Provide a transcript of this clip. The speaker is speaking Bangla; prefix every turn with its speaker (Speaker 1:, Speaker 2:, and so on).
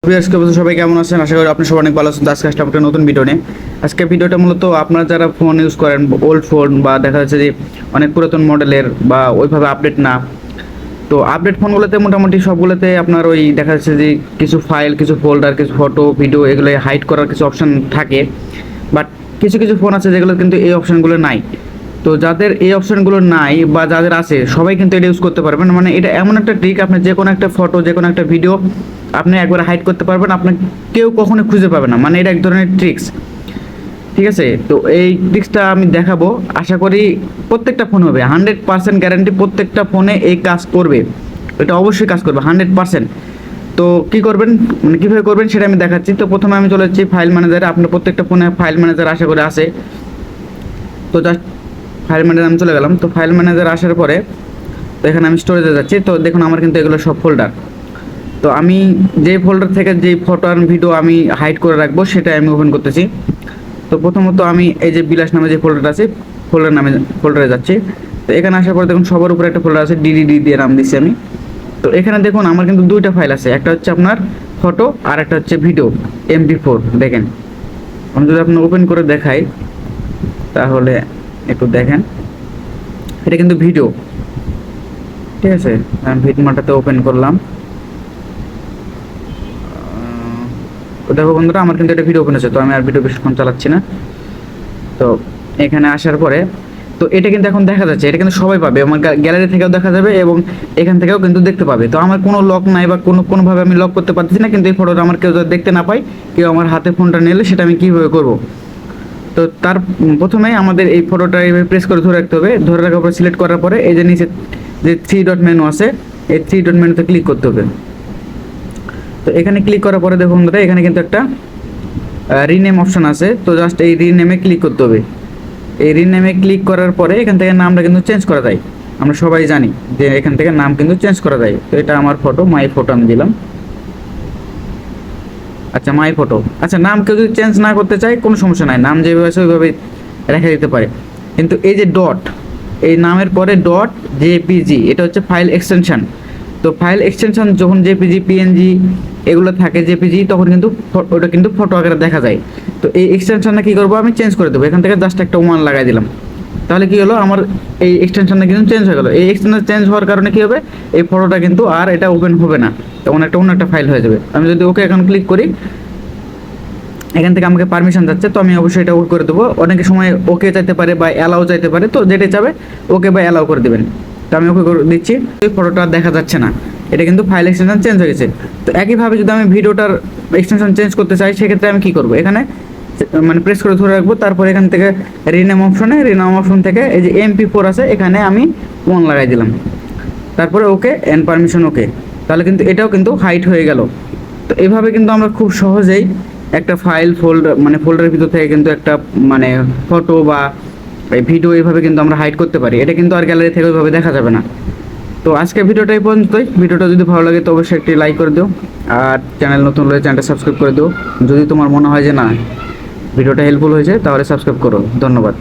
Speaker 1: সবাই কেমন আছেন? আশা করি আপনি সবাই অনেক ভালো আছেন। আজকে আসলাম একটা নতুন ভিডিও নিয়ে। আজকে ভিডিওটা মূলত আপনারা যারা ফোন ইউজ করেন, ওল্ড ফোন বা দেখা যাচ্ছে যে অনেক পুরাতন মডেলের বা ওইভাবে আপডেট না, তো আপডেট ফোনগুলোতে মোটামুটি সবগুলোতে আপনার ওই দেখা যাচ্ছে যে কিছু ফাইল, কিছু ফোল্ডার, কিছু ফটো, ভিডিও এগুলো হাইড করার কিছু অপশান থাকে। বাট কিছু কিছু ফোন আছে যেগুলো কিন্তু এই অপশানগুলো নাই। তো যাদের এই অপশানগুলো নাই বা যাদের আছে সবাই কিন্তু এটা ইউজ করতে পারবেন। মানে এটা এমন একটা ট্রিক, আপনি যে কোনো একটা ফটো, যে কোনো একটা ভিডিও আপনি একবার হাইড করতে পারবেন, আপনার কেউ কখনো খুঁজে পাবে না। মানে এটা এক ধরনের ট্রিক্স, ঠিক আছে? তো এই ট্রিক্সটা আমি দেখাবো, আশা করি প্রত্যেকটা ফোন হবে, 100% গ্যারান্টি প্রত্যেকটা ফোনে এই কাজ করবে। এটা অবশ্যই কাজ করবে 100%। তো কী করবেন, মানে কীভাবে করবেন সেটা আমি দেখাচ্ছি। তো প্রথমে আমি চলে যাচ্ছি ফাইল ম্যানেজারে। আপনার প্রত্যেকটা ফোনে ফাইল ম্যানেজার আশা করি আসে। তো জাস্ট ফাইল ম্যানেজার আমি চলে গেলাম। তো ফাইল ম্যানেজার আসার পরে তো এখানে আমি স্টোরেজে যাচ্ছি। তো দেখুন আমার কিন্তু এগুলো সব ফোল্ডার। তো আমি যে ফোল্ডার থেকে যেই ফটো আর ভিডিও আমি হাইড করে রাখবো সেটাই আমি ওপেন করতেছি। তো প্রথমত আমি এই যে বিলাস নামে যে ফোল্ডারটা আছে, ফোল্ডারে যাচ্ছি। তো এখানে আসার পরে দেখুন সবার উপরে একটা ফোল্ডার আছে, ডিডিডি দিয়ে নাম দিচ্ছি আমি। তো এখানে দেখুন আমার কিন্তু দুইটা ফাইল আছে, একটা হচ্ছে আপনার ফটো আর একটা হচ্ছে ভিডিও MP4। দেখেন আমি যদি আপনার ওপেন করে দেখাই তাহলে একটু দেখেন, এটা কিন্তু ভিডিও, ঠিক আছে? আমি ভিডমাটাতে ওপেন করলাম। দেখো বন্ধুরা, আমার কিন্তু এটা ভিডিও ওপেন আছে। তো আমি আর ভিডিও বেশিক্ষণ চালাচ্ছি না। তো এখানে আসার পরে তো এটা কিন্তু এখন দেখা যাচ্ছে, এটা কিন্তু সবাই পাবে, আমার গ্যালারি থেকেও দেখা যাবে এবং এখান থেকেও কিন্তু দেখতে পাবে। তো আমার কোনো লক নাই বা কোনোভাবে আমি লক করতে পারতেছি না, কিন্তু এই ফটোটা আমার কেউ যদি দেখতে না পায়, কেউ আমার হাতে ফোনটা নিলে সেটা আমি কীভাবে করব? তো তার প্রথমে আমাদের এই ফটোটা এইভাবে প্রেস করে ধরে রাখতে হবে। ধরে রাখার পর সিলেক্ট করার পরে এই যে নিচে যে 3 ডট মেনু আছে, এই 3 ডট মেনুতে ক্লিক করতে হবে। তো এখানে ক্লিক করার পরে দেখুন বন্ধুরা, এখানে কিন্তু একটা রিনেম অপশন আছে। তো জাস্ট এই রিনেমে ক্লিক করতে হবে। এই রিনেমে ক্লিক করার পরে এখান থেকে নামটা কিন্তু চেঞ্জ করা যায়। আমরা সবাই জানি যে এখান থেকে নাম কিন্তু চেঞ্জ করা যায়। তো এটা আমার ফটো, মাই ফটো আমি দিলাম। আচ্ছা, মাই ফটো। আচ্ছা, নাম কেউ যদি চেঞ্জ না করতে চায় কোনো সমস্যা নাই, নাম যেভাবে আছে ওইভাবে রেখে দিতে পারে। কিন্তু এই যে ডট, এই নামের পরে ডট জেপিজি, এটা হচ্ছে ফাইল এক্সটেনশন। তো ফাইল এক্সটেনশন যখন জেপিজি, পিএনজি এগুলো থাকে, জেপিজি, তখন কিন্তু ওটা কিন্তু ফটো আকারে দেখা যায়। তো এই এক্সটেনশনটা কী করবো, আমি চেঞ্জ করে দেবো। এখান থেকে জাস্ট একটা 1 লাগাই দিলাম। তাহলে কী হলো, আমার এই এক্সটেনশনটা কিন্তু চেঞ্জ হয়ে গেলো। এই এক্সটেনশন চেঞ্জ হওয়ার কারণে কী হবে, এই ফটোটা কিন্তু আর এটা ওপেন হবে না, তখন অন্য একটা ফাইল হয়ে যাবে। আমি যদি ওকে এখন ক্লিক করি, এখান থেকে আমাকে পারমিশন যাচ্ছে, তো আমি অবশ্যই এটা ওকে করে দেবো। অনেক সময় ওকে চাইতে পারে বা অ্যালাউ চাইতে পারে, তো যেটা চাবে ওকে বা অ্যালাউ করে দেবেন। তো আমি ওকে করে দিচ্ছি। এই ফটোটা দেখা যাচ্ছে না, এটা কিন্তু ফাইল এক্সটেনশন চেঞ্জ হয়ে গেছে। তো একইভাবে যদি আমি ভিডিওটার এক্সটেনশন চেঞ্জ করতে চাই, সেক্ষেত্রে আমি কী করবো, এখানে মানে প্রেস করে ধরে রাখবো। তারপর এখান থেকে রিনেম অপশন থেকে এই যে MP4 আছে, এখানে আমি 1 লাগাই দিলাম। তারপরে ওকে এন্ড পারমিশন ওকে, তাহলে কিন্তু এটাও কিন্তু হাইড হয়ে গেল। তো এভাবে কিন্তু আমরা খুব সহজেই একটা ফাইল ফোল্ডারের ভিতর থেকে কিন্তু একটা মানে ফটো বা ভিডিও এইভাবে কিন্তু আমরা হাইড করতে পারি। এটা কিন্তু আর গ্যালারি থেকে ওইভাবে দেখা যাবে না। তো আজকে ভিডিওটা এই পর্যন্তই। ভিডিওটা যদি ভালো লাগে তো অবশ্যই একটি লাইক করে দিও, আর চ্যানেল নতুন হলে চ্যানেলটা সাবস্ক্রাইব করে দিও। যদি তোমার মনে হয় যে না ভিডিওটা হেল্পফুল হয়েছে তাহলে সাবস্ক্রাইব করো। ধন্যবাদ।